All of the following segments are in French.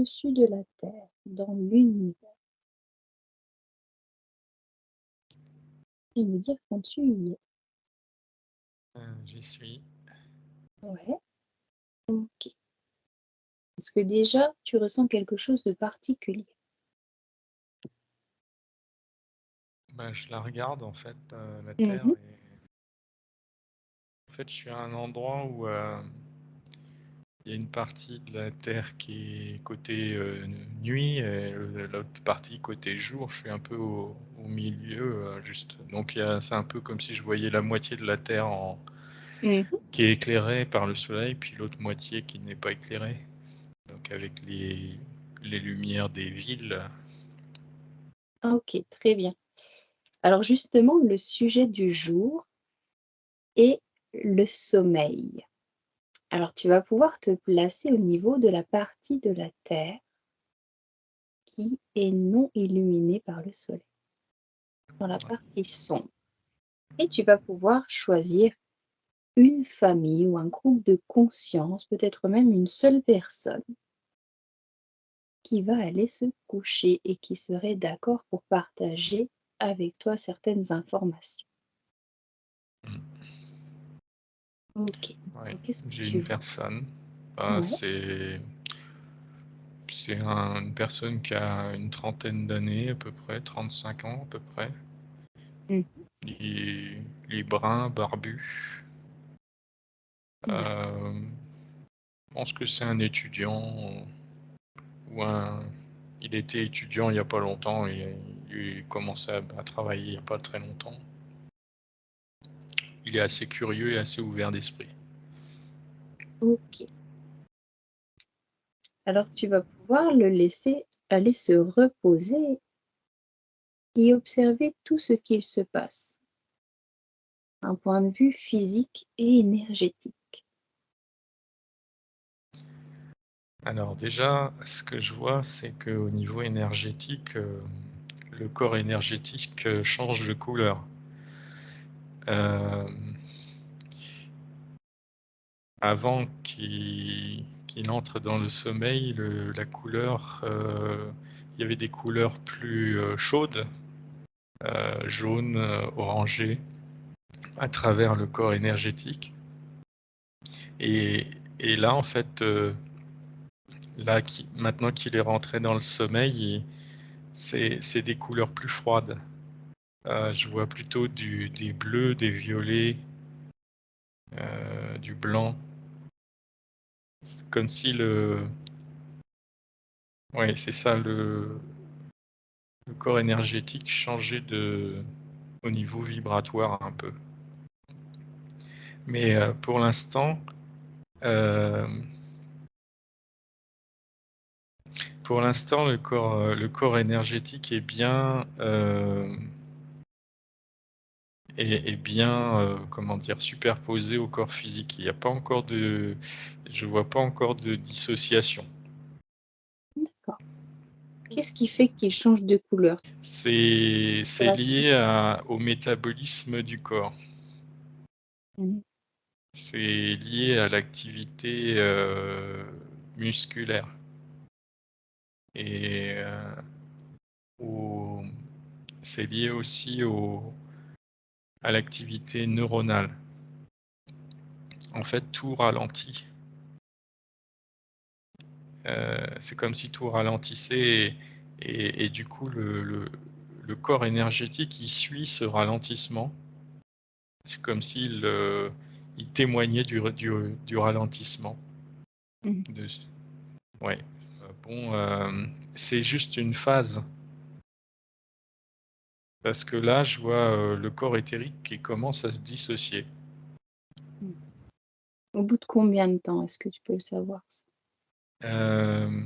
au-dessus de la Terre, dans l'univers. Et me dire quand tu y es. J'y suis. Ouais, ok. Est-ce que déjà, tu ressens quelque chose de particulier? Je la regarde en fait, la Terre, Mhm. et en fait, je suis à un endroit où il y a une partie de la Terre qui est côté nuit et l'autre partie côté jour. Je suis un peu au milieu, juste. Donc c'est un peu comme si je voyais la moitié de la Terre Mhm. qui est éclairée par le soleil, puis l'autre moitié qui n'est pas éclairée. Donc avec les lumières des villes. Ok, très bien. Alors justement, le sujet du jour est le sommeil. Alors tu vas pouvoir te placer au niveau de la partie de la Terre qui est non illuminée par le soleil, dans la partie sombre. Et tu vas pouvoir choisir une famille ou un groupe de conscience, peut-être même une seule personne, qui va aller se coucher et qui serait d'accord pour partager avec toi certaines informations. Mm. Ok. Ouais, Alors, qu'est-ce que j'ai tu une vois? personne. Ouais. C'est une personne qui a une trentaine d'années à peu près, 35 ans à peu près. Mhm. Il est brun, barbu. D'accord. Je pense que c'est un étudiant ou un. Il était étudiant il n'y a pas longtemps et il commençait à travailler il n'y a pas très longtemps. Il est assez curieux et assez ouvert d'esprit. Ok. Alors tu vas pouvoir le laisser aller se reposer et observer tout ce qu'il se passe, d'un point de vue physique et énergétique. Alors déjà, ce que je vois, c'est qu'au niveau énergétique, le corps énergétique change de couleur. Euh, Avant qu'il entre dans le sommeil, la couleur, il y avait des couleurs plus chaudes, jaune, orangé, à travers le corps énergétique. Et, et là, en fait, maintenant qu'il est rentré dans le sommeil, c'est des couleurs plus froides. Je vois plutôt des bleus, des violets, du blanc. C'est comme si ouais, c'est ça, le corps énergétique changeait au niveau vibratoire un peu. Mais euh, pour l'instant, le corps énergétique est bien, comment dire, superposé au corps physique. Il n'y a pas encore je vois pas encore de dissociation. D'accord. Qu'est-ce qui fait qu'il change de couleur? C'est Vibration. lié au métabolisme du corps. Mhm. C'est lié à l'activité musculaire et au- c'est lié aussi à l'activité neuronale. En fait, tout ralentit. C'est comme si tout ralentissait et du coup, le corps énergétique, il suit ce ralentissement. C'est comme il témoignait du ralentissement. Mhm. De, ouais. Bon, c'est juste une phase. Parce que là, je vois le corps éthérique qui commence à se dissocier. Mhm. Au bout de combien de temps est-ce que tu peux le savoir ça? Euh,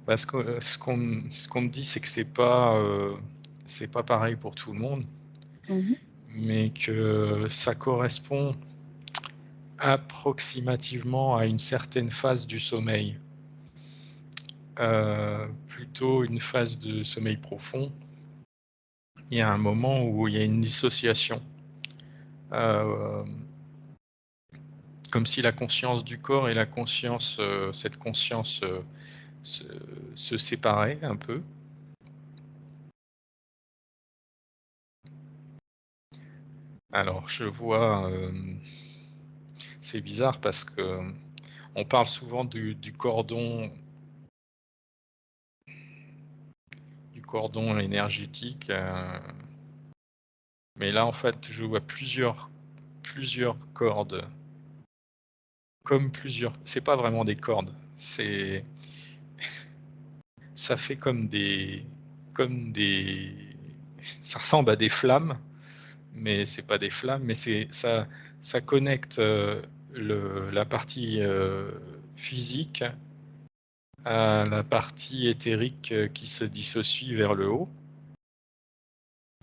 Parce que ce qu'on me dit, c'est que c'est pas pareil pour tout le monde, Mhm. mais que ça correspond approximativement à une certaine phase du sommeil. Plutôt une phase de sommeil profond. Il y a un moment où il y a une dissociation. Euh, Comme si la conscience du corps et cette conscience se séparer un peu. Alors, je vois, c'est bizarre parce que on parle souvent du cordon énergétique, mais là, en fait, je vois plusieurs cordes, c'est pas vraiment des cordes, ça fait comme des ça ressemble à des flammes, mais c'est pas des flammes, mais ça connecte, la partie, physique à la partie éthérique, qui se dissocie vers le haut.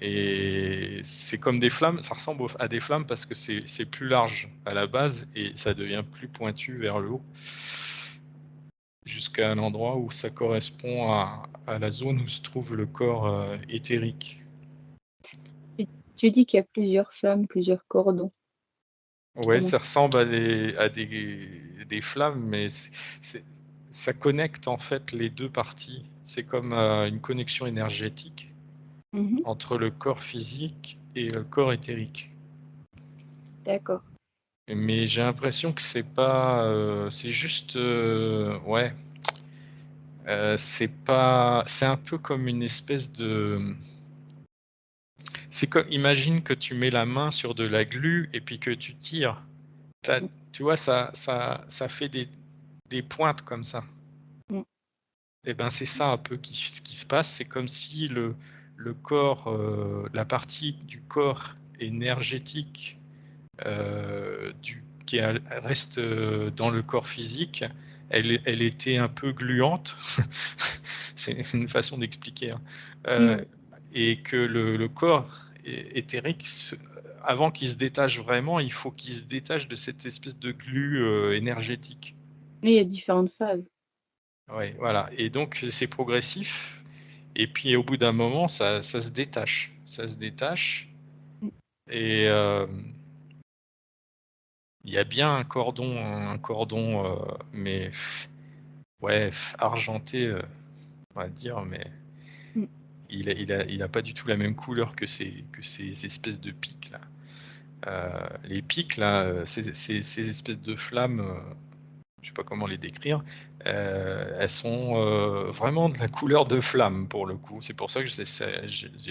Et c'est comme des flammes, ça ressemble à des flammes parce que c'est plus large à la base et ça devient plus pointu vers le haut, jusqu'à un endroit où ça correspond à la zone où se trouve le corps, éthérique. Tu dis qu'il y a plusieurs flammes, plusieurs cordons. Ouais, Comment ça ça? ressemble à des flammes, mais c'est ça connecte en fait les 2 parties. C'est comme, une connexion énergétique Mmh. entre le corps physique et le corps éthérique. D'accord. Mais j'ai l'impression que c'est pas, c'est juste, ouais, c'est un peu comme une espèce de, c'est comme, imagine que tu mets la main sur de la glu et puis que tu tires. Mmh, Tu vois, ça fait des pointes comme ça. mmh, Et ben, c'est ça un peu qui se passe. C'est comme si le corps, la partie du corps énergétique, qui reste, dans le corps physique, elle était un peu gluante. C'est une façon d'expliquer, hein. ouais. Et que le corps éthérique, avant qu'il se détache vraiment, il faut qu'il se détache de cette espèce de glu, énergétique. Mais il y a différentes phases. Ouais, voilà, et donc c'est progressif et puis au bout d'un moment ça se détache. Ça se détache Mmh, et il y a bien un cordon, mais ouais, argenté, on va dire, mais mmh, il a pas du tout la même couleur que ces espèces de pics là. Les pics là, ces espèces de flammes, je sais pas comment les décrire, elles sont, vraiment de la couleur de flamme pour le coup. C'est pour ça que j'ai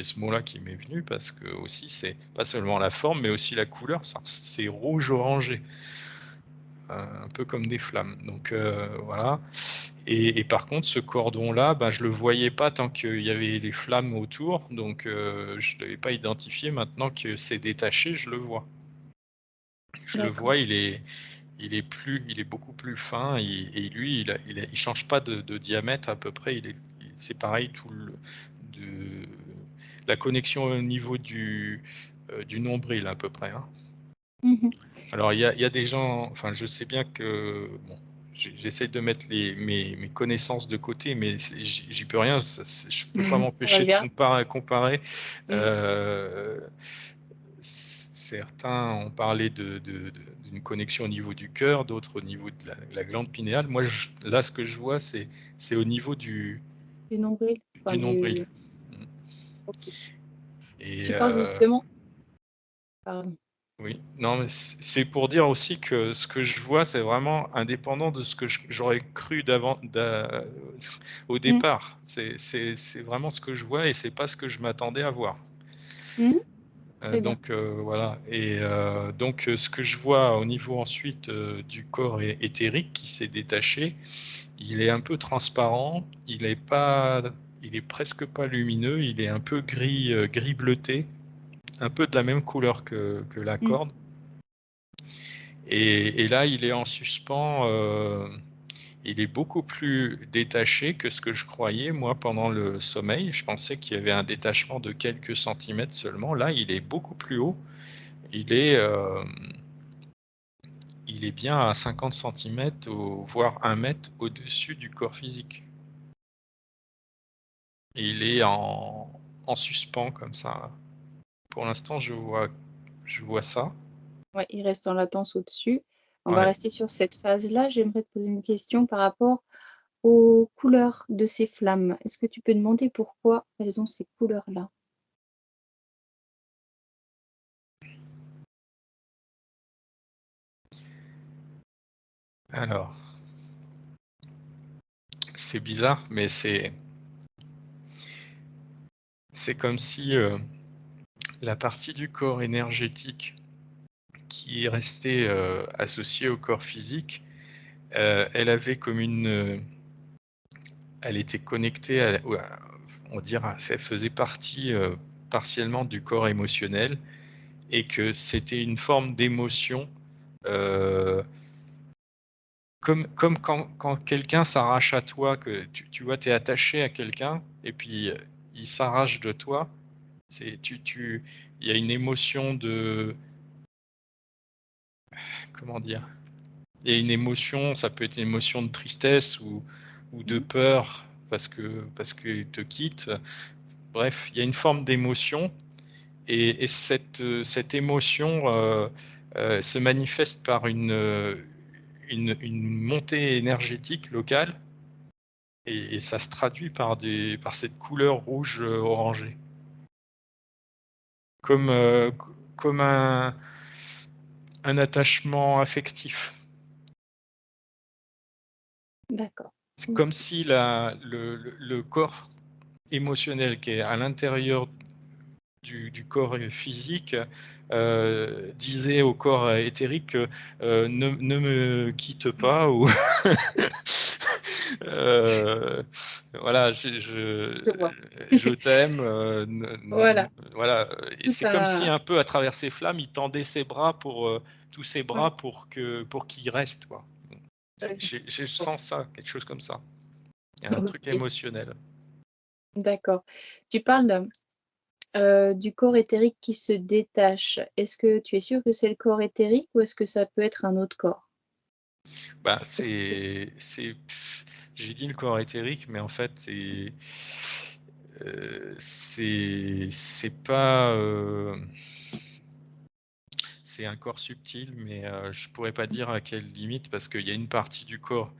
ce mot-là qui m'est venu parce que aussi c'est pas seulement la forme, mais aussi la couleur, c'est rouge orangé, un peu comme des flammes. Donc voilà. Et par contre, ce cordon-là, bah, je le voyais pas tant qu'il y avait les flammes autour, donc je l'avais pas identifié. Maintenant que c'est détaché, je le vois. Je le d'accord. vois, il est beaucoup plus fin et lui, il change pas de diamètre à peu près. C'est pareil de la connexion au niveau du nombril à peu près, hein. Mmh. Alors il y a des gens, enfin je sais bien que bon, j'essaie de mettre mes connaissances de côté, mais j'y peux rien. Je peux pas Ça va m'empêcher de bien. comparer. Mmh, Euh, Certains ont parlé d'une connexion au niveau du cœur, d'autres au niveau de la glande pinéale. Moi, là, ce que je vois, c'est au niveau du nombril? Enfin du nombril. du Mm. OK. Et Tu parles justement pardon. oui, non, mais c'est pour dire aussi que ce que je vois, c'est vraiment indépendant de ce que j'aurais cru au Mmh, départ. C'est vraiment ce que je vois et c'est pas ce que je m'attendais à voir. mmh, très bien. Donc voilà, et donc ce que je vois au niveau ensuite, du corps éthérique qui s'est détaché, il est un peu transparent, il est presque pas lumineux, il est un peu gris bleuté, un peu de la même couleur que la Mmh, corde, et là il est en suspens, il est beaucoup plus détaché que ce que je croyais moi pendant le sommeil. Je pensais qu'il y avait un détachement de quelques centimètres seulement. Là, il est beaucoup plus haut. Il est, il est bien à 50 centimètres, voire 1 mètre au-dessus du corps physique. Et il est en suspens comme ça. Pour l'instant, je vois ça. ouais, il reste en latence au-dessus. On va Ouais, rester sur cette phase-là. J'aimerais te poser une question par rapport aux couleurs de ces flammes. Est-ce que tu peux demander pourquoi elles ont ces couleurs-là? Alors, c'est bizarre, mais c'est comme si la partie du corps énergétique qui est restée associée au corps physique, elle avait comme elle était connectée on dirait, elle faisait partie partiellement du corps émotionnel et que c'était une forme d'émotion, euh, comme quand quelqu'un s'arrache à toi, que tu vois, tu es attaché à quelqu'un et puis il s'arrache de toi. Il y a une émotion de, comment dire, il y a une émotion, ça peut être une émotion de tristesse ou de Mmh. peur parce que il te quitte. Bref, il y a une forme d'émotion et cette émotion se manifeste par une montée énergétique locale et ça se traduit par cette couleur rouge orangée. Comme, comme un attachement affectif. D'accord. C'est OK. comme si le corps émotionnel qui est à l'intérieur du corps physique disait au corps éthérique ne me quitte pas ou voilà Je vois. je t'aime Voilà, voilà et tout c'est comme si ça un peu à travers ses flammes il tendait ses bras pour tous ses ouais, bras pour qu'il reste quoi. Je bon, sens ça quelque chose comme ça, il y a un truc OK, émotionnel. d'accord. Tu parles, du corps éthérique qui se détache. Est-ce que tu es sûr que c'est le corps éthérique ou est-ce que ça peut être un autre corps? Bah, Est-ce que j'ai dit le corps éthérique, mais en fait, c'est pas, c'est un corps subtil, mais je pourrais pas dire à quelle limite parce qu'il y a une partie du corps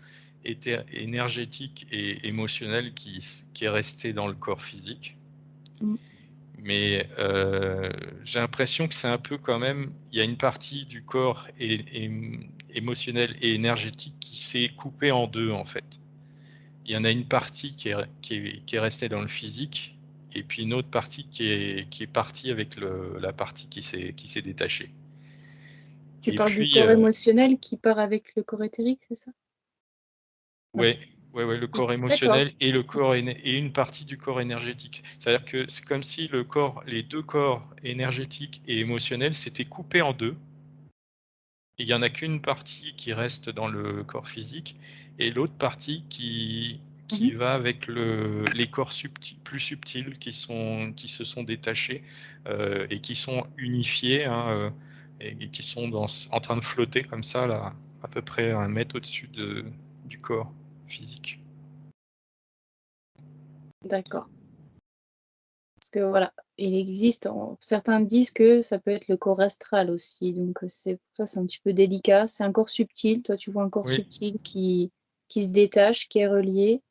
énergétique et émotionnel qui est restée dans le corps physique. mmh, Mais j'ai l'impression que c'est un peu quand même, il y a une partie du corps émotionnel et énergétique qui s'est coupée en deux en fait. Il y en a une partie qui est restée dans le physique et puis une autre partie qui est partie avec la partie qui s'est détachée. tu Et parles du puis, corps émotionnel qui part avec le corps éthérique, c'est ça? Ouais. ouais, ouais, ouais, le Mmh, corps d'accord. émotionnel et le corps et une partie du corps énergétique. C'est-à-dire que c'est comme si les deux corps énergétiques et émotionnels s'étaient coupés en deux. Et il y en a qu'une partie qui reste dans le corps physique et l'autre partie Mmh. qui va avec les corps plus subtils qui se sont détachés et qui sont unifiés hein, et qui sont en train de flotter comme ça, là, à peu près 1 mètre au-dessus du corps physique. D'accord. Parce que voilà, il existe certains disent que ça peut être le corps astral aussi, donc c'est pour ça, c'est un petit peu délicat. C'est un corps subtil, toi tu vois un corps Oui, subtil qui se détache, qui est relié.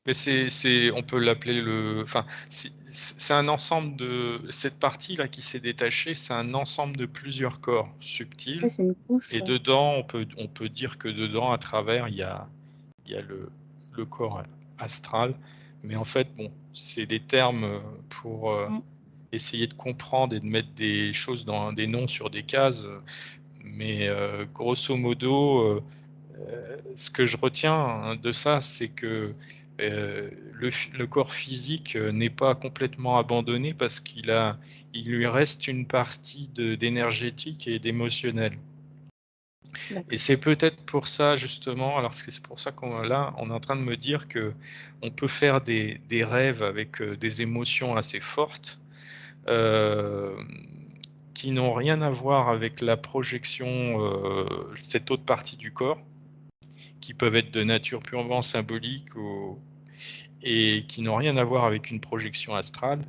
mais on peut l'appeler enfin, c'est un ensemble cette partie-là qui s'est détachée, c'est un ensemble de plusieurs corps Ouais, subtils. c'est une couche, Et dedans, on peut dire que dedans, à travers, il y a le corps astral. Mais en fait, bon, c'est des termes pour mmh, essayer de comprendre et de mettre des choses dans des noms sur des cases. Mais grosso modo, ce que je retiens hein, de ça, c'est que le corps physique n'est pas complètement abandonné parce il lui reste une partie d'énergétique et d'émotionnel. Et d'accord. c'est peut-être pour ça justement, alors c'est pour ça on est en train de me dire que on peut faire des rêves avec des émotions assez fortes euh, qui n'ont rien à voir avec la projection, cette autre partie du corps, qui peuvent être de nature purement symbolique et qui n'ont rien à voir avec une projection astrale.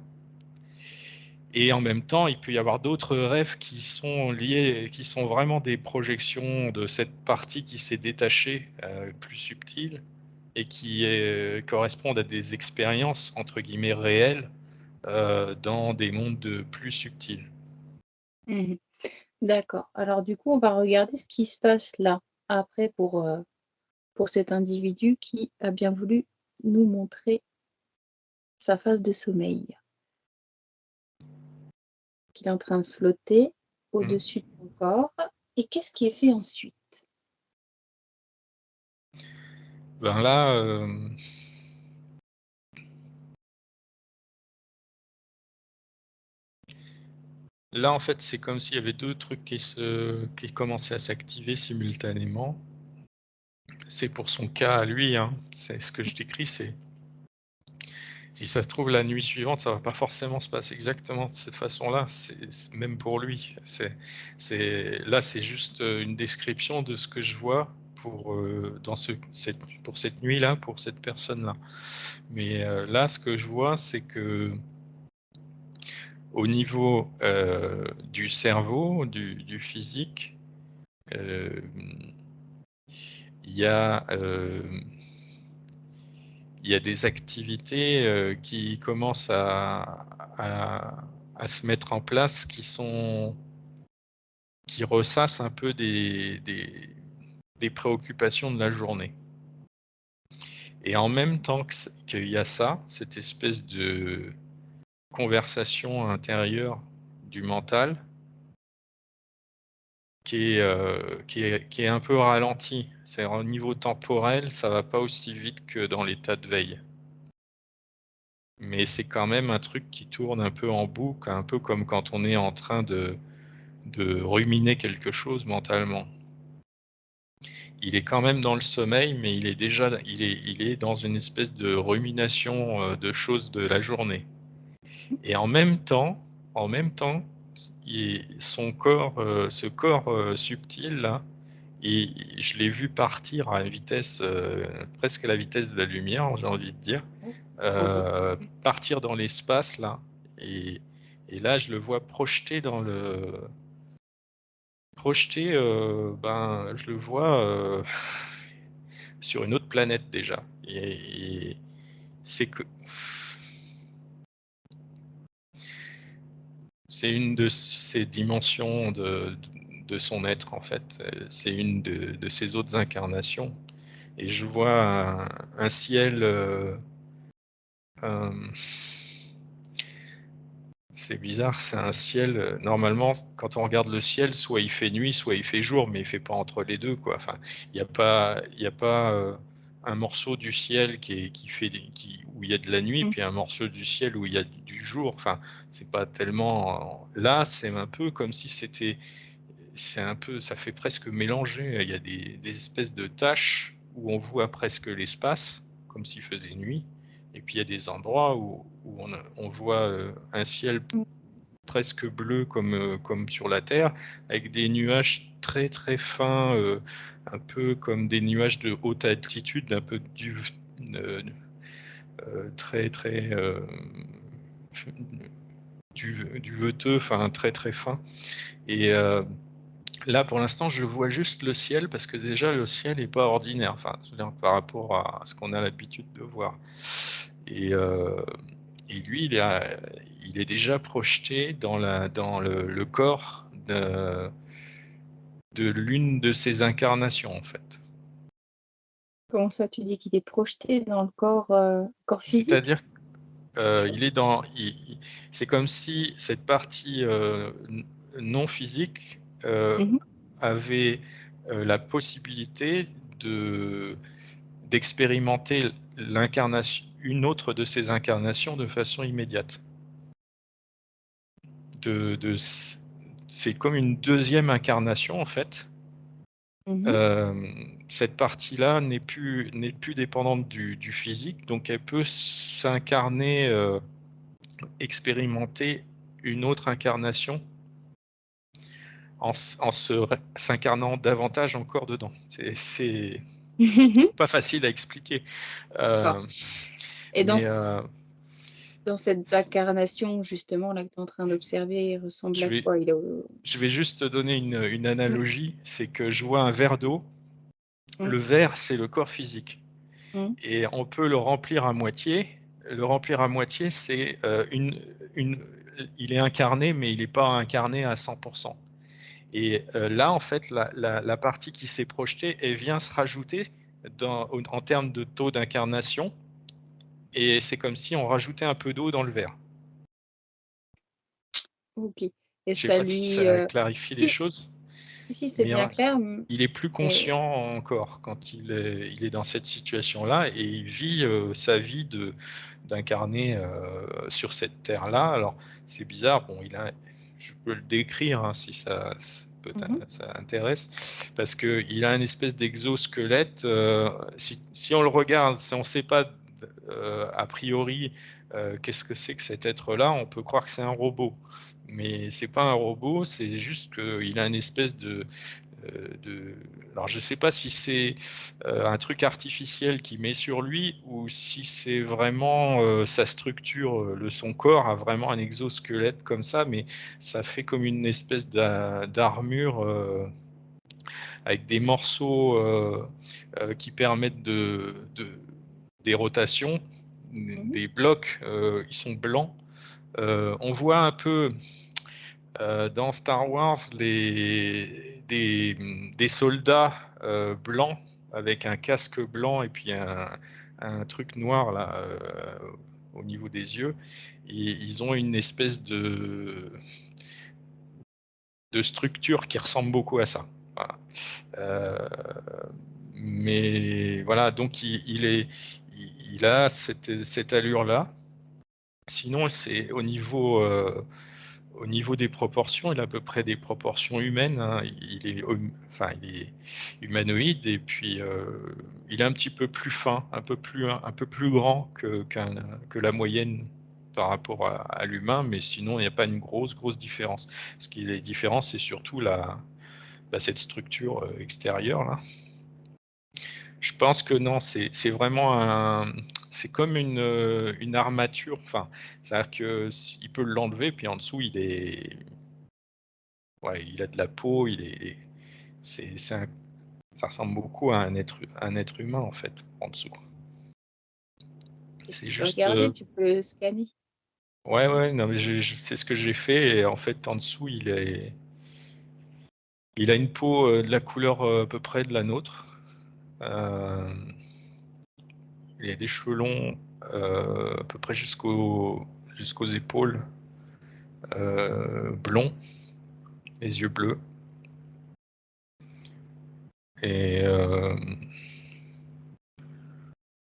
Et en même temps, il peut y avoir d'autres rêves qui sont liés, qui sont vraiment des projections de cette partie qui s'est détachée, plus subtile. et qui correspondent à des expériences entre guillemets réelles dans des mondes plus subtils. Mmh. D'accord. Alors du coup, on va regarder ce qui se passe là, après pour cet individu qui a bien voulu nous montrer sa phase de sommeil. Il est en train de flotter Mm. au-dessus de ton corps et qu'est-ce qui est fait ensuite? Ben là, là en fait c'est comme s'il y avait deux trucs qui commençaient à s'activer simultanément. C'est pour son cas à lui, hein. C'est ce que je décris, c'est si ça se trouve la nuit suivante, ça va pas forcément se passer exactement de cette façon-là. C'est même pour lui. Là, c'est juste une description de ce que je vois pour pour cette nuit-là, pour cette personne-là. Mais là, ce que je vois, c'est que au niveau du cerveau, du physique, euh, il y a il y a des activités qui commencent à se mettre en place qui ressassent un peu des préoccupations de la journée. Et en même temps qu'il y a ça, cette espèce de conversation intérieure du mental qui est un peu ralentie. C'est au niveau temporel, ça va pas aussi vite que dans l'état de veille. Mais c'est quand même un truc qui tourne un peu en boucle, un peu comme quand on est en train de ruminer quelque chose mentalement. Il est quand même dans le sommeil, mais il est dans une espèce de rumination de choses de la journée. Et en même temps, son corps, ce corps subtil là, et je l'ai vu partir à une vitesse presque à la vitesse de la lumière, j'ai envie de dire. Oh, trop bien. Partir dans l'espace là et, et là je le vois projeté je le vois sur une autre planète déjà et c'est que c'est une de ces dimensions de son être en fait. C'est une de ses autres incarnations et je vois un ciel euh, c'est bizarre, c'est un ciel. Normalement, quand on regarde le ciel, soit il fait nuit, soit il fait jour, mais il fait pas entre les deux, quoi. Enfin, il y a pas un morceau du ciel où il y a de la nuit, Mmh. puis un morceau du ciel où il y a du jour. Enfin, c'est pas tellement. Là, c'est un peu comme si c'est un peu, ça fait presque mélanger. Il y a des espèces de taches où on voit presque l'espace, comme s'il faisait nuit. Et puis il y a des endroits où on voit un ciel presque bleu comme sur la Terre, avec des nuages très très fins, un peu comme des nuages de haute altitude, un peu euh, très très duveteux, enfin très très fin. Et là, pour l'instant, je vois juste le ciel parce que déjà le ciel n'est pas ordinaire, enfin, c'est-à-dire par rapport à ce qu'on a l'habitude de voir. Et, euh, et lui, il est déjà projeté dans le corps de l'une de ses incarnations, en fait. Comment ça, tu dis qu'il est projeté dans le corps physique? C'est-à-dire, il est c'est comme si cette partie non physique Mmh. avait la possibilité de d'expérimenter une autre de ses incarnations de façon immédiate. De, de, c'est comme une deuxième incarnation en fait. Mmh. Cette partie-là n'est plus dépendante du physique, donc elle peut s'incarner, expérimenter une autre incarnation s'incarnant davantage encore dedans. C'est pas facile à expliquer, D'accord. euh, Et mais dans cette incarnation justement là que tu es en train d'observer, il ressemble je à vais, quoi? Il est au je vais juste te donner une mmh, analogie, c'est que je vois un verre d'eau. mmh, Le verre, c'est le corps physique. Mmh. et on peut le remplir à moitié. Le remplir à moitié, c'est il est incarné, mais il n'est pas incarné à 100%. Et là, en fait, la partie qui s'est projetée, elle vient se rajouter en termes de taux d'incarnation, et c'est comme si on rajoutait un peu d'eau dans le verre. OK, et Je ne sais ça pas si lui, ça clarifie les si, choses, si, c'est mais bien clair, il est plus mais conscient encore quand il est dans cette situation-là, et il vit sa vie d'incarner sur cette terre-là. Alors, c'est bizarre, bon, je peux le décrire hein, si ça mmh. ça intéresse, parce qu'il a une espèce d'exosquelette. Si on le regarde, si on ne sait pas a priori qu'est-ce que c'est que cet être-là, on peut croire que c'est un robot. Mais c'est pas un robot, c'est juste qu'il a une espèce alors je ne sais pas si c'est un truc artificiel qu'il met sur lui ou si c'est vraiment sa structure, son corps a vraiment un exosquelette comme ça, mais ça fait comme une espèce d'armure avec des morceaux qui permettent des rotations, Mmh. des blocs, ils sont blancs. On voit un peu dans Star Wars des soldats blancs avec un casque blanc et puis un truc noir là au niveau des yeux. Et ils ont une espèce de structure qui ressemble beaucoup à ça. Voilà. Euh, mais voilà, donc il a cette allure-là. Sinon, c'est au niveau des proportions, il a à peu près des proportions humaines. Hein. Il est humanoïde et puis il est un petit peu plus fin, un peu plus grand que la moyenne par rapport à l'humain, mais sinon il n'y a pas une grosse différence. Ce qui est différent, c'est surtout cette structure extérieure là. Je pense que non, c'est vraiment c'est comme une armature. Enfin, c'est-à-dire que il peut l'enlever, puis en dessous ouais, il a de la peau, ça ressemble beaucoup à un être humain en fait en dessous. Et tu C'est peux juste, regarder, tu peux le scanner. ouais, ouais, non, mais c'est ce que j'ai fait et en fait en dessous il a une peau de la couleur à peu près de la nôtre. Euh, il a des cheveux longs à peu près jusqu'aux épaules, blonds, les yeux bleus et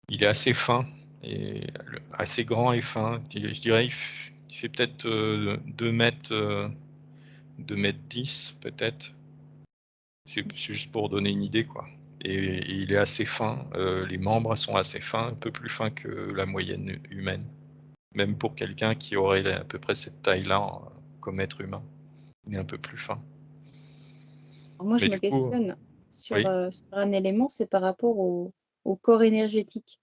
il est assez fin et assez grand et fin. Je dirais il fait peut-être 2 mètres, 2 mètres 10 peut-être. C'est juste pour donner une idée quoi. Et il est assez fin. Les membres sont assez fins, un peu plus fins que la moyenne humaine. Même pour quelqu'un qui aurait à peu près cette taille-là comme être humain. Il est un peu plus fin. Alors moi, je Mais me du coup, questionne sur, oui, sur un élément, c'est par rapport au corps énergétique.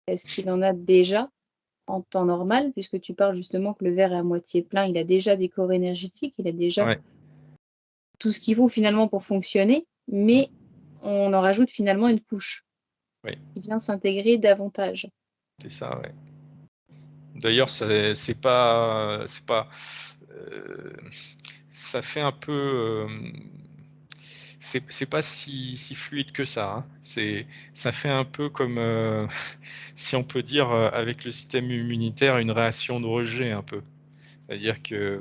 Est-ce qu'il en a déjà en temps normal? Puisque tu parles justement que le verre est à moitié plein, il a déjà des corps énergétiques, il a déjà ouais, tout ce qu'il faut finalement pour fonctionner, mais on en rajoute finalement une couche oui, qui vient s'intégrer davantage. c'est ça, ouais. D'ailleurs, c'est pas, euh, ça fait un peu, c'est pas si fluide que ça. Hein. Ça fait un peu comme, si on peut dire, avec le système immunitaire, une réaction de rejet un peu. C'est-à-dire que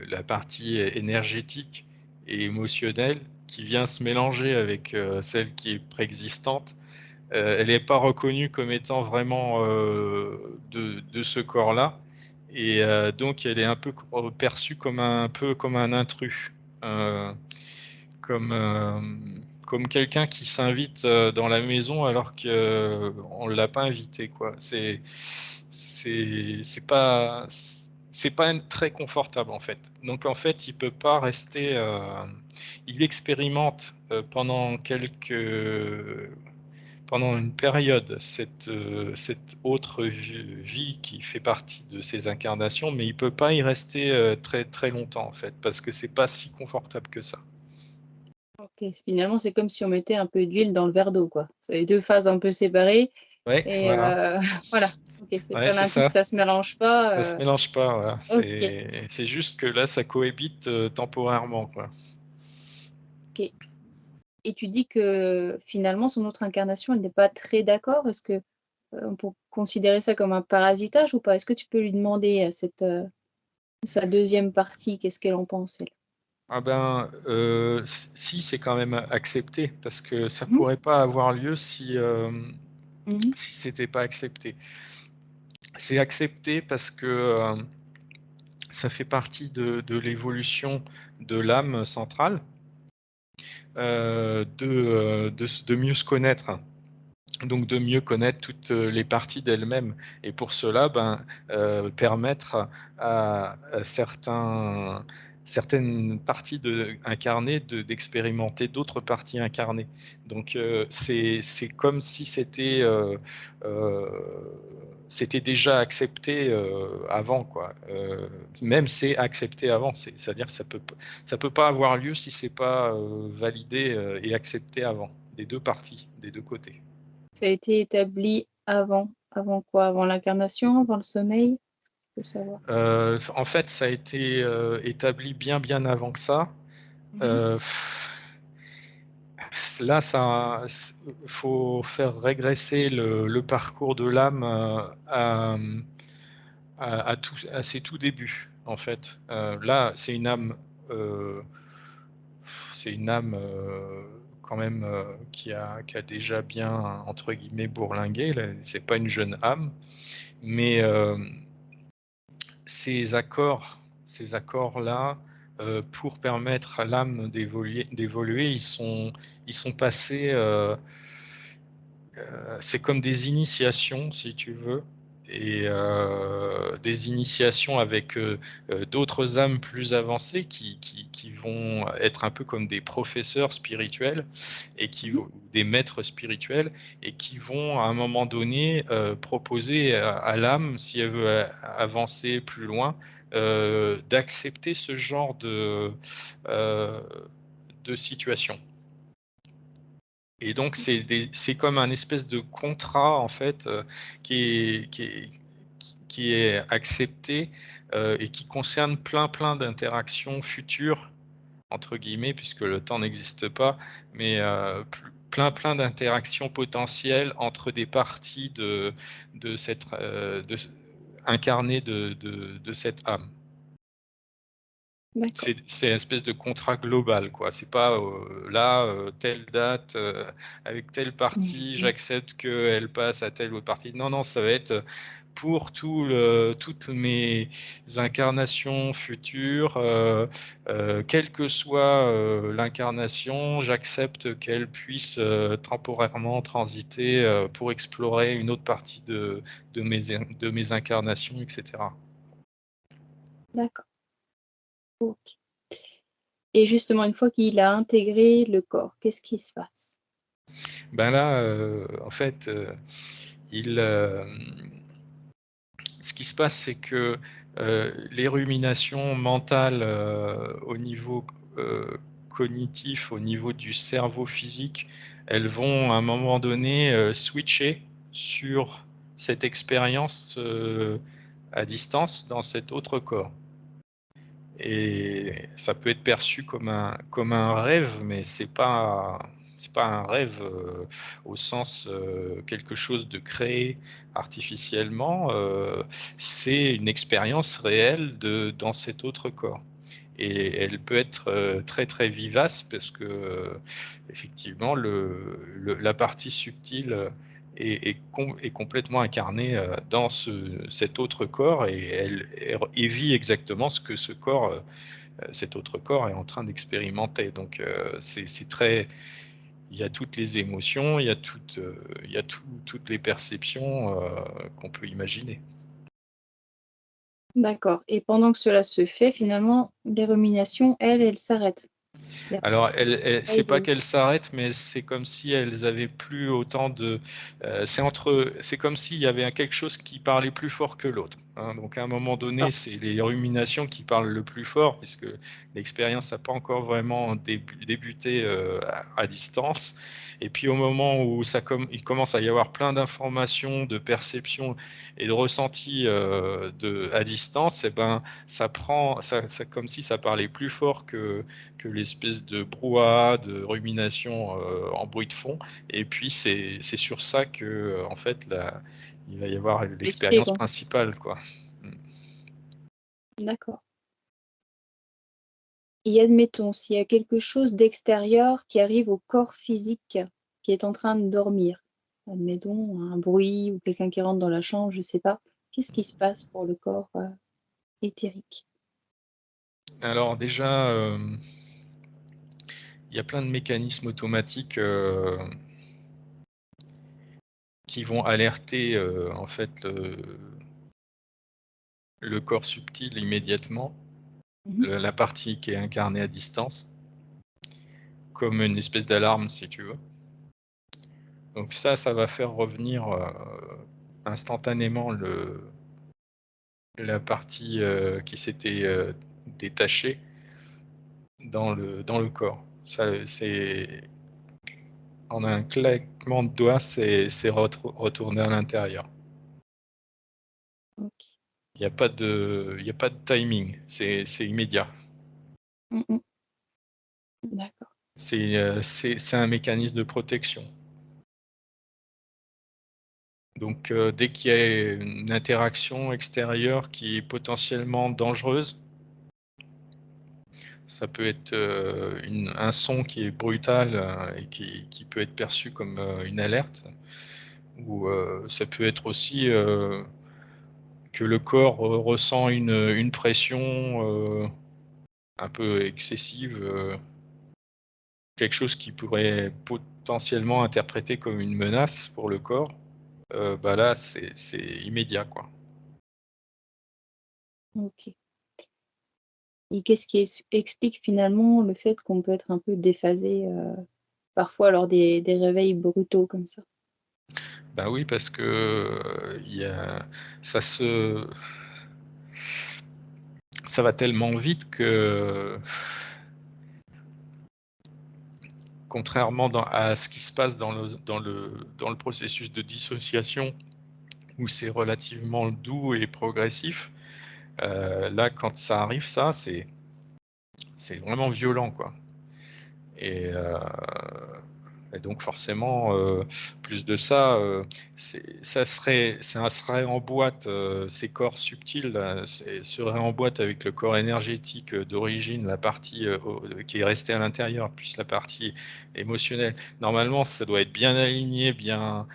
la partie énergétique et émotionnelle qui vient se mélanger avec celle qui est préexistante, elle n'est pas reconnue comme étant vraiment de ce corps-là. Et donc, elle est un peu perçue comme un peu comme un intrus, euh, comme, euh, comme quelqu'un qui s'invite dans la maison alors qu'on ne l'a pas invité, quoi. C'est pas très confortable en fait. Donc en fait, il peut pas rester. Il expérimente pendant une période cette autre vie qui fait partie de ses incarnations, mais il peut pas y rester très très longtemps en fait, parce que c'est pas si confortable que ça. Finalement, c'est comme si on mettait un peu d'huile dans le verre d'eau, quoi. C'est les 2 phases un peu séparées Ouais, et voilà. voilà. OK, c'est Ouais, pas c'est limpide, ça. ça se mélange Ça se pas, mélange pas, voilà. OK, C'est juste que là, ça cohabite temporairement, quoi. OK. Et tu dis que finalement, son autre incarnation, elle n'est pas très d'accord. Est-ce que, on peut considérer ça comme un parasitage ou pas? Est-ce que tu peux lui demander à sa deuxième partie, qu'est-ce qu'elle en pense, elle? Ah ben, si, c'est quand même accepté, parce que ça Mmh mh. pourrait pas avoir lieu si, Mmh. si c'était pas accepté. C'est accepté parce que ça fait partie de l'évolution de l'âme centrale, de mieux se connaître. Donc de mieux connaître toutes les parties d'elle-même, et pour cela, permettre à certaines parties incarnées d'expérimenter d'autres parties incarnées. Donc c'est comme si euh, c'était déjà accepté avant, quoi. Même c'est accepté avant, c'est-à-dire que ça peut pas avoir lieu si c'est pas validé et accepté avant, des deux parties, des deux côtés. Ça a été établi avant. Avant quoi? Avant l'incarnation? Avant le sommeil? Je veux savoir ça. En fait, ça a été établi bien avant que ça. Mmh mh. Euh, Là, faut faire régresser le parcours de l'âme à ses tout débuts, en fait. Là, euh, c'est une âme quand même qui a déjà bien, entre guillemets, bourlingué. C'est pas une jeune âme, mais ces accords-là, pour permettre à l'âme d'évoluer, ils sont passés. C'est comme des initiations, si tu veux, et des initiations avec d'autres âmes plus avancées qui vont être un peu comme des professeurs spirituels et Mmh. des maîtres spirituels, et qui vont à un moment donné proposer à l'âme, si elle veut avancer plus loin, d'accepter ce genre euh, de situation. Et donc c'est comme un espèce de contrat, en fait, qui est, qui est, qui est accepté et qui concerne plein d'interactions futures, entre guillemets, puisque le temps n'existe pas, mais plein d'interactions potentielles entre des parties incarnées de cette âme. D'accord. C'est une espèce de contrat global, quoi. C'est pas là, telle date, avec telle partie, Mmh. j'accepte qu'elle passe à telle autre partie. Non, non, ça va être pour toutes mes incarnations futures, quelle que soit l'incarnation, j'accepte qu'elle puisse temporairement transiter pour explorer une autre partie de mes incarnations, etc. D'accord. OK. Et justement, une fois qu'il a intégré le corps, qu'est-ce qui se passe? Ben là, en fait, il, ce qui se passe, c'est que les ruminations mentales au niveau cognitif, au niveau du cerveau physique, elles vont à un moment donné switcher sur cette expérience à distance dans cet autre corps. Et ça peut être perçu comme un rêve, mais c'est pas un rêve au sens quelque chose de créé artificiellement. C'est une expérience réelle dans cet autre corps. Et elle peut être très vivace, parce que effectivement la partie subtile est complètement incarnée dans cet autre corps, et elle vit exactement ce que cet autre corps est en train d'expérimenter. Donc c'est très, il y a toutes les émotions, il y a toutes les perceptions qu'on peut imaginer. D'accord, et pendant que cela se fait, finalement, les ruminations, elles s'arrêtent? Il y a Alors, c'est sommeil pas de qu'elles s'arrêtent, mais c'est comme si elles avaient plus autant de. C'est comme s'il y avait quelque chose qui parlait plus fort que l'autre, hein. Donc, à un moment donné, d'accord. c'est les ruminations qui parlent le plus fort, puisque l'expérience n'a pas encore vraiment débuté à distance. Et puis, au moment où il commence à y avoir plein d'informations, de perceptions et de ressentis à distance, et ben, ça prend, comme si ça parlait plus fort que l'espèce de brouhaha, de rumination en bruit de fond. Et puis c'est sur ça que en fait il va y avoir L'esprit est l'expérience conscient. principale, quoi. D'accord. Et admettons, s'il y a quelque chose d'extérieur qui arrive au corps physique qui est en train de dormir, admettons un bruit ou quelqu'un qui rentre dans la chambre, je ne sais pas, qu'est-ce qui se passe pour le corps éthérique? Alors déjà, il y a plein de mécanismes automatiques qui vont alerter en fait le corps subtil immédiatement, Mhm. la partie qui est incarnée à distance, comme une espèce d'alarme si tu veux. Donc ça va faire revenir instantanément la partie qui s'était détachée dans le corps. Ça, en un claquement de doigts, c'est retourné à l'intérieur. Ok. Il y a pas de timing, c'est immédiat. Mhm. D'accord. C'est un mécanisme de protection. Donc dès qu'il y a une interaction extérieure qui est potentiellement dangereuse, ça peut être un son qui est brutal et qui peut être perçu comme une alerte, ou ça peut être aussi que le corps ressent une pression un peu excessive, quelque chose qui pourrait potentiellement interpréter comme une menace pour le corps. Bah là, c'est immédiat, quoi. Ok. Et qu'est-ce qui explique finalement le fait qu'on peut être un peu déphasé parfois lors des réveils brutaux comme ça? Bah oui, parce que ça se, ça va tellement vite que, contrairement à ce qui se passe dans le processus de dissociation, où c'est relativement doux et progressif, là, quand ça arrive, c'est vraiment violent, quoi. Et, euh, et donc forcément, plus de ça, ça serait en boîte, ces corps subtils là, seraient en boîte avec le corps énergétique d'origine, la partie qui est restée à l'intérieur, plus la partie émotionnelle. Normalement, ça doit être bien aligné, bien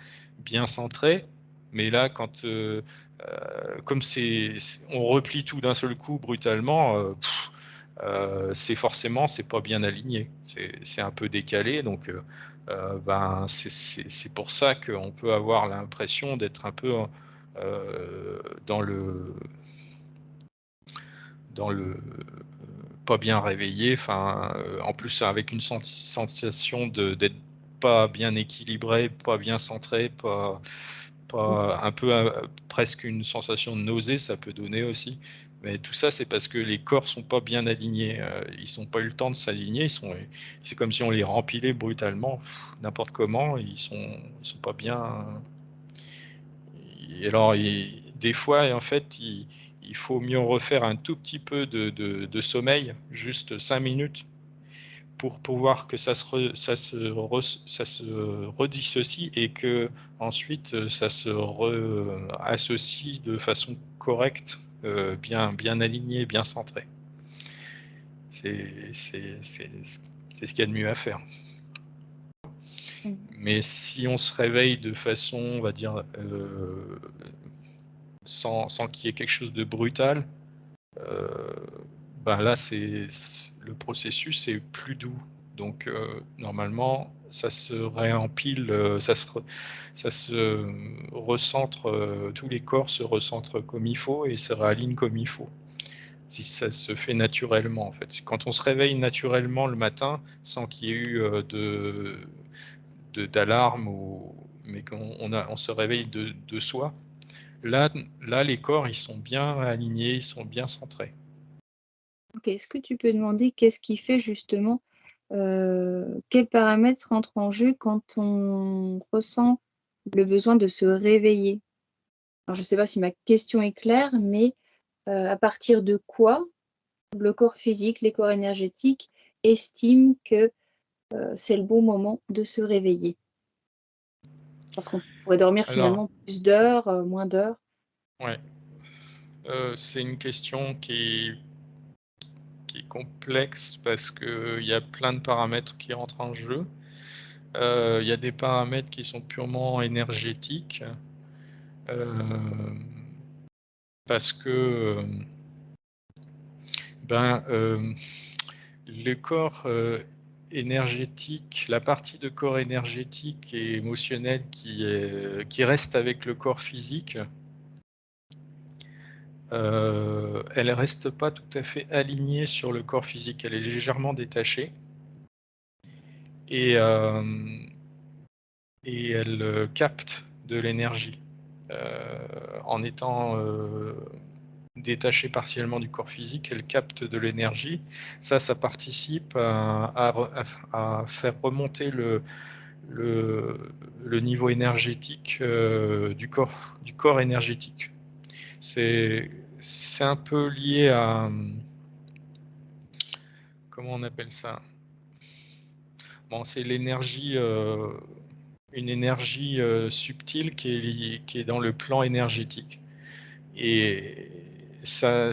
centré. Mais là, comme on replie tout d'un seul coup brutalement, c'est pas bien aligné, c'est un peu décalé, donc ben c'est pour ça qu'on peut avoir l'impression d'être un peu dans le pas bien réveillé, enfin en plus avec une sensation d'être pas bien équilibré, pas bien centré, pas un peu presque une sensation de nausée, ça peut donner aussi. Mais tout ça, c'est parce que les corps sont pas bien alignés. Ils n'ont pas eu le temps de s'aligner. C'est comme si on les rempilait brutalement, n'importe comment. Ils sont pas bien. Et alors, des fois, en fait, il faut mieux refaire un tout petit peu de sommeil, juste 5 minutes, pour pouvoir que ça se redissocie et que ensuite ça se associe de façon correcte, bien aligné, bien centré. C'est ce qu'il y a de mieux à faire. Mhm. Mais si on se réveille de façon, on va dire, sans qu'il y ait quelque chose de brutal, euh, ben là, le processus est plus doux. Donc, normalement, ça se réempile, ça se recentre, tous les corps se recentrent comme il faut et se réalignent comme il faut. si ça se fait naturellement en fait. Quand on se réveille naturellement le matin sans qu'il y ait eu d'alarme, mais on se réveille de soi, là, les corps ils sont bien alignés, ils sont bien centrés. OK. Est-ce que tu peux demander qu'est-ce qui fait justement, quels paramètres entrent en jeu quand on ressent le besoin de se réveiller? Alors je ne sais pas si ma question est claire, mais, à partir de quoi le corps physique, les corps énergétiques estiment que, c'est le bon moment de se réveiller? Parce qu'on pourrait dormir Alors, finalement plus d'heures, moins d'heures. ouais, c'est une question qui est complexe parce qu'il y a plein de paramètres qui rentrent en jeu. Il y a des paramètres qui sont purement énergétiques, parce que, le corps, énergétique, la partie de corps énergétique et émotionnel qui reste avec le corps physique, elle reste pas tout à fait alignée sur le corps physique. Elle est légèrement détachée et hem et elle, capte de l'énergie, en étant, détachée partiellement du corps physique, elle capte de l'énergie. Ça participe à faire remonter le le niveau énergétique, du corps énergétique. C'est c'est un peu lié à, comment on appelle ça? Bon, c'est l'énergie, une énergie, subtile qui est dans le plan énergétique et ça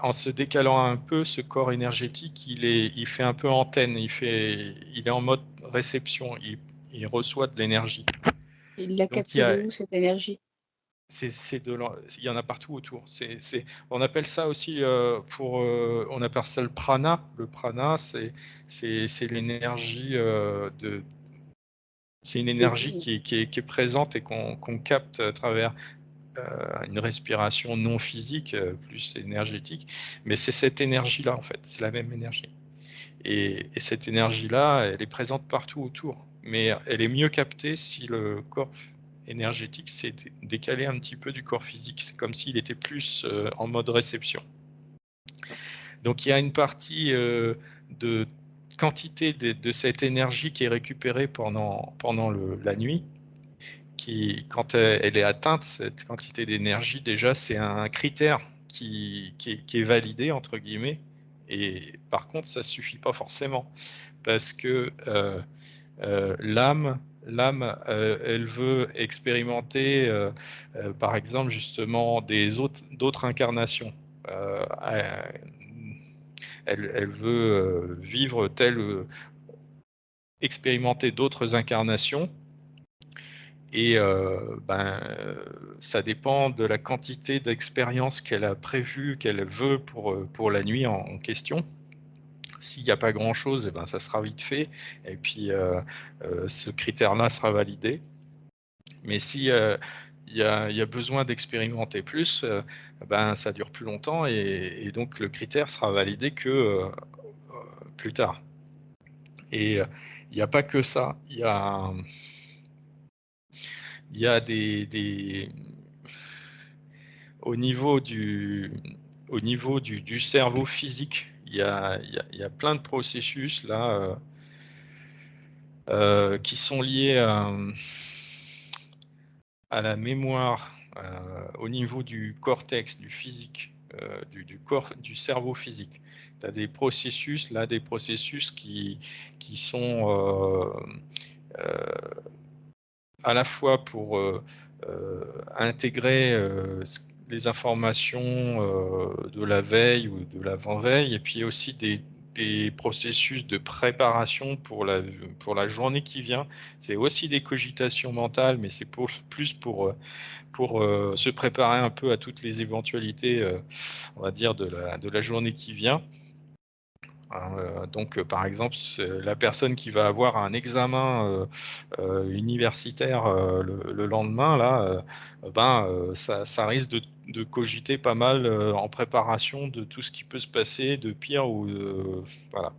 en se décalant un peu, ce corps énergétique, il fait un peu antenne, il est en mode réception, il reçoit de l'énergie. Il la Donc capte de où cette énergie? c'est de l'en il y en a partout autour. On appelle ça aussi, on appelle ça le prana. Le prana, c'est l'énergie, c'est une De énergie vie. qui est présente et qu'on capte à travers, une respiration non physique, plus énergétique. Mais c'est cette énergie-là, en fait, c'est la même énergie. Et cette énergie-là, elle est présente partout autour. Mais elle est mieux captée si le corps énergétique s'est décalé un petit peu du corps physique. C'est comme s'il était plus, en mode réception. Donc il y a une partie, de quantité de cette énergie qui est récupérée pendant la nuit, quand elle est atteinte, cette quantité d'énergie, déjà, c'est un critère qui est «validé» entre guillemets et par contre, ça suffit pas forcément parce que, elle veut expérimenter, par exemple, justement d'autres incarnations. Heu, elle veut, vivre expérimenter d'autres incarnations et ça dépend de la quantité d'expérience qu'elle a prévue, qu'elle veut pour la nuit en question. S'il y a pas grand chose et ben, ça sera vite fait et puis, ce critère-là sera validé. Mais si, il y a besoin d'expérimenter plus, ben, ça dure plus longtemps et donc le critère sera validé que, plus tard et il y a pas que ça. Il y a au niveau du du cerveau physique, il y a plein de processus là, qui sont liés à la mémoire, au niveau du cortex, du physique, du cerveau physique. Tu as des processus là, des processus qui sont, à la fois pour, intégrer, les informations, de la veille ou de l'avant-veille et puis aussi des processus de préparation pour la journée qui vient. C'est aussi des cogitations mentales, mais c'est plus pour, se préparer un peu à toutes les éventualités, on va dire de la journée qui vient. Hein, donc, par exemple, la personne qui va avoir un examen, universitaire, le lendemain là, ça risque de cogiter pas mal en préparation de tout ce qui peut se passer de pire ou voilà.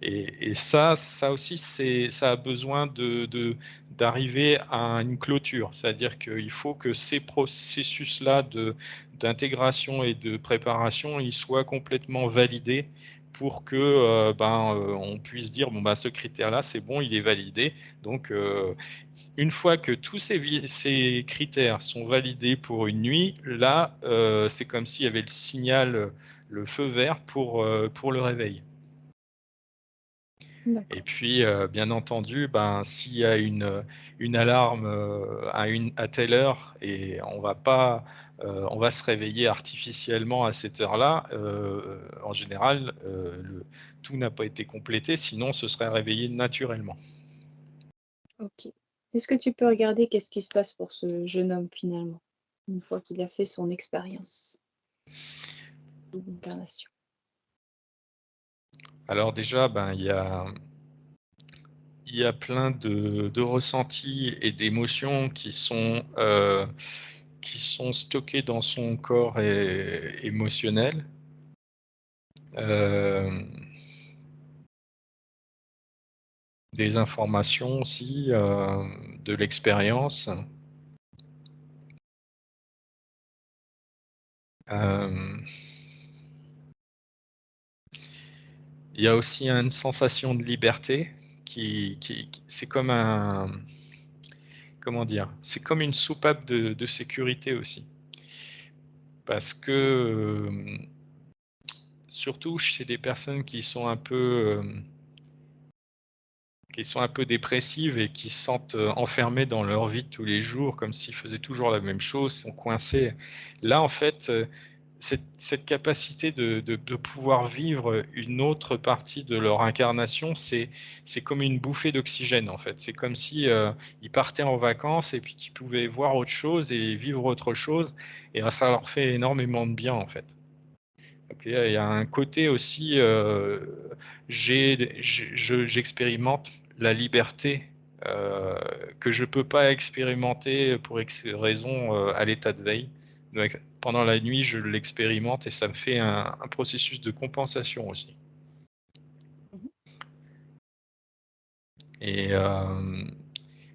Et ça aussi, ça a besoin d'arriver à une clôture. C'est-à-dire qu'il faut que ces processus-là d'intégration et de préparation, ils soient complètement validés pour que on puisse dire bon bah ce critère-là c'est bon, il est validé. Donc une fois que tous ces critères sont validés pour une nuit, là c'est comme s'il y avait le signal, le feu vert pour le réveil. Et D'accord. puis, bien entendu, s'il y a une alarme à telle heure et on va se réveiller artificiellement à cette heure-là, en général, tout n'a pas été complété, sinon on se serait réveillé naturellement. OK. Est-ce que tu peux regarder qu'est-ce qui se passe pour ce jeune homme finalement, une fois qu'il a fait son expérience d'incarnation? Alors déjà, il y a plein de ressentis et d'émotions qui sont stockés dans son corps émotionnel. Hem, des informations aussi, de l'expérience. Hem, il y a aussi une sensation de liberté qui c'est comme un comment dire? C'est comme une soupape de sécurité aussi. Parce que, surtout chez des personnes qui sont un peu dépressives et qui se sentent, enfermées dans leur vie de tous les jours, comme s'ils faisaient toujours la même chose, sont coincés. Là, en fait, cette capacité de pouvoir vivre une autre partie de leur incarnation, c'est comme une bouffée d'oxygène, en fait. C'est comme si, ils partaient en vacances et puis qu'ils pouvaient voir autre chose et vivre autre chose et ça leur fait énormément de bien, en fait. Donc il y a un côté aussi, j'expérimente la liberté, heu, que je peux pas expérimenter pour X raisons, à l'état de veille. Donc pendant la nuit, je l'expérimente et ça me fait un processus de compensation aussi. Mmh. Et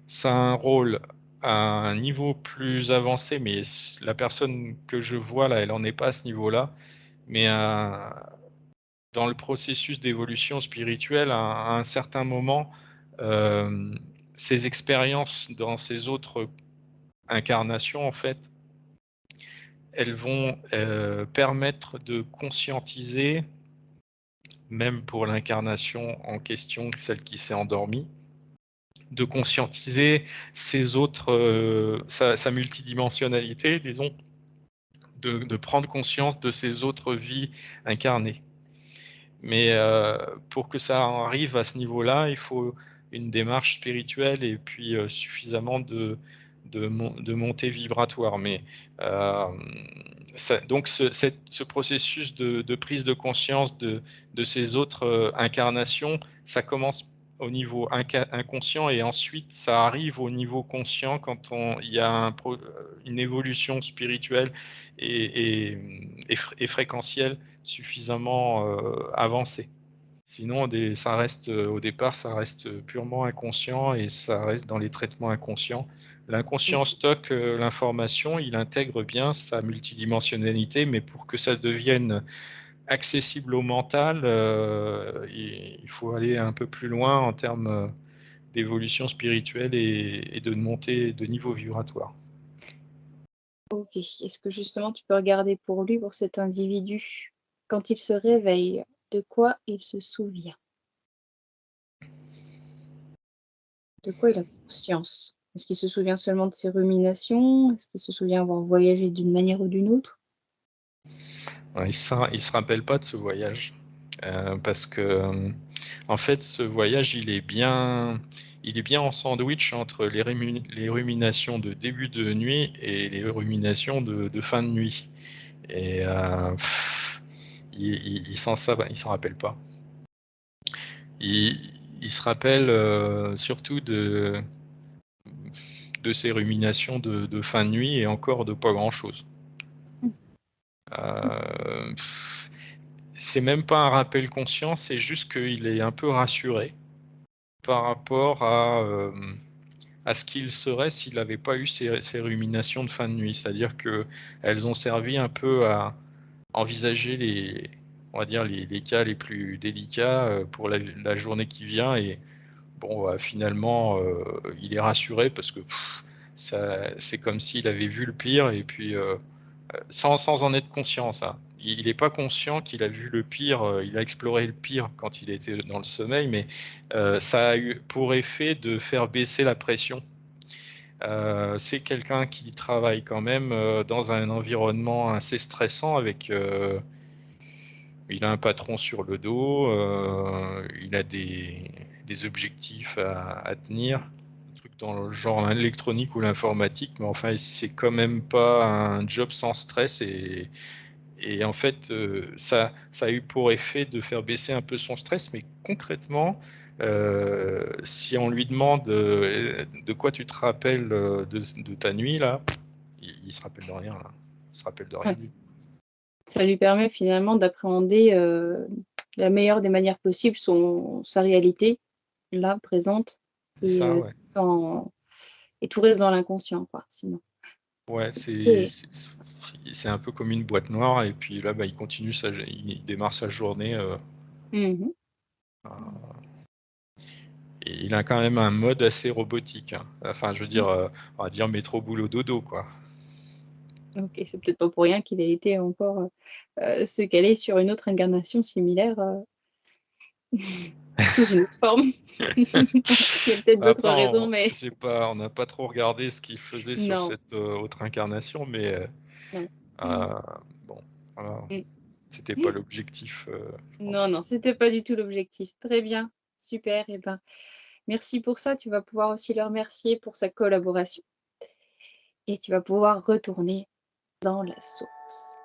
ça a un rôle à un niveau plus avancé, mais la personne que je vois là, elle en est pas à ce niveau-là, mais dans le processus d'évolution spirituelle, à un certain moment, hem, ces expériences dans ces autres incarnations, en fait, elles vont, permettre de conscientiser, même pour l'incarnation en question, celle qui s'est endormie, de conscientiser ces autres, sa multidimensionnalité, disons, de prendre conscience de ces autres vies incarnées. Mais pour que ça arrive à ce niveau-là, il faut une démarche spirituelle et puis, suffisamment de montée vibratoire. Mais ça donc ce processus de prise de conscience de ces autres, incarnations, ça commence au niveau inconscient et ensuite ça arrive au niveau conscient quand il y a une évolution spirituelle et fréquentielle suffisamment, avancée. Sinon ça reste, au départ, ça reste purement inconscient et ça reste dans les traitements inconscients. L'inconscient OK. stocke, l'information, il intègre bien sa multidimensionnalité, mais pour que ça devienne accessible au mental, il faut aller un peu plus loin en termes, d'évolution spirituelle et de montée de niveau vibratoire. OK. Est-ce que justement tu peux regarder pour lui, pour cet individu, quand il se réveille, de quoi il se souvient? De quoi il a conscience? Est-ce qu'il se souvient seulement de ses ruminations? Est-ce qu'il se souvient avoir voyagé d'une manière ou d'une autre? Ouais, il se rappelle pas de ce voyage, parce que, en fait, ce voyage, il est bien en sandwich entre les ruminations de début de nuit et les ruminations de fin de nuit et il s'en rappelle pas. Il se rappelle, surtout de ses ruminations de fin de nuit et encore de pas grand chose. Heu, c'est même pas un rappel conscient, c'est juste qu'il est un peu rassuré par rapport à ce qu'il serait s'il n'avait pas eu ces ruminations de fin de nuit. C'est-à-dire qu'elles ont servi un peu à envisager on va dire les cas les plus délicats, pour la journée qui vient et bon, finalement, il est rassuré parce que ça c'est comme s'il avait vu le pire et puis, sans en être conscient ça. Il est pas conscient qu'il a vu le pire, il a exploré le pire quand il était dans le sommeil, mais, ça a eu pour effet de faire baisser la pression. C'est quelqu'un qui travaille quand même, dans un environnement assez stressant avec, il a un patron sur le dos, il a des objectifs à tenir, un truc dans le genre l'électronique ou l'informatique, mais enfin c'est quand même pas un job sans stress et en fait, ça a eu pour effet de faire baisser un peu son stress, mais concrètement, si on lui demande, «De quoi tu te rappelles, de ta nuit là?» il se rappelle de rien là. Il se rappelle de rien Ouais. du tout. Ça lui permet finalement d'appréhender, de la meilleure des manières possibles sa réalité, là, présente C'est et ça, ouais. dans et tout reste dans l'inconscient, quoi, sinon. Ouais, OK. c'est un peu comme une boîte noire et puis là, bah, il démarre sa journée, Mmh. et il a quand même un mode assez robotique, hein. Enfin, je veux Mmh. dire, on va dire métro boulot dodo, quoi. OK, c'est peut-être pas pour rien qu'il ait été encore, se caler sur une autre incarnation similaire, sous une autre forme. Il y a peut-être d'autres Après raisons, mais on n'a pas trop regardé ce qu'il faisait sur non, cette, autre incarnation, mais, non. heu, bon, voilà, Mmh. c'était pas l'objectif, je Non, pense. non, c'était pas du tout l'objectif. Très bien, super et ben, merci pour ça. Tu vas pouvoir aussi le remercier pour sa collaboration et tu vas pouvoir retourner dans la source.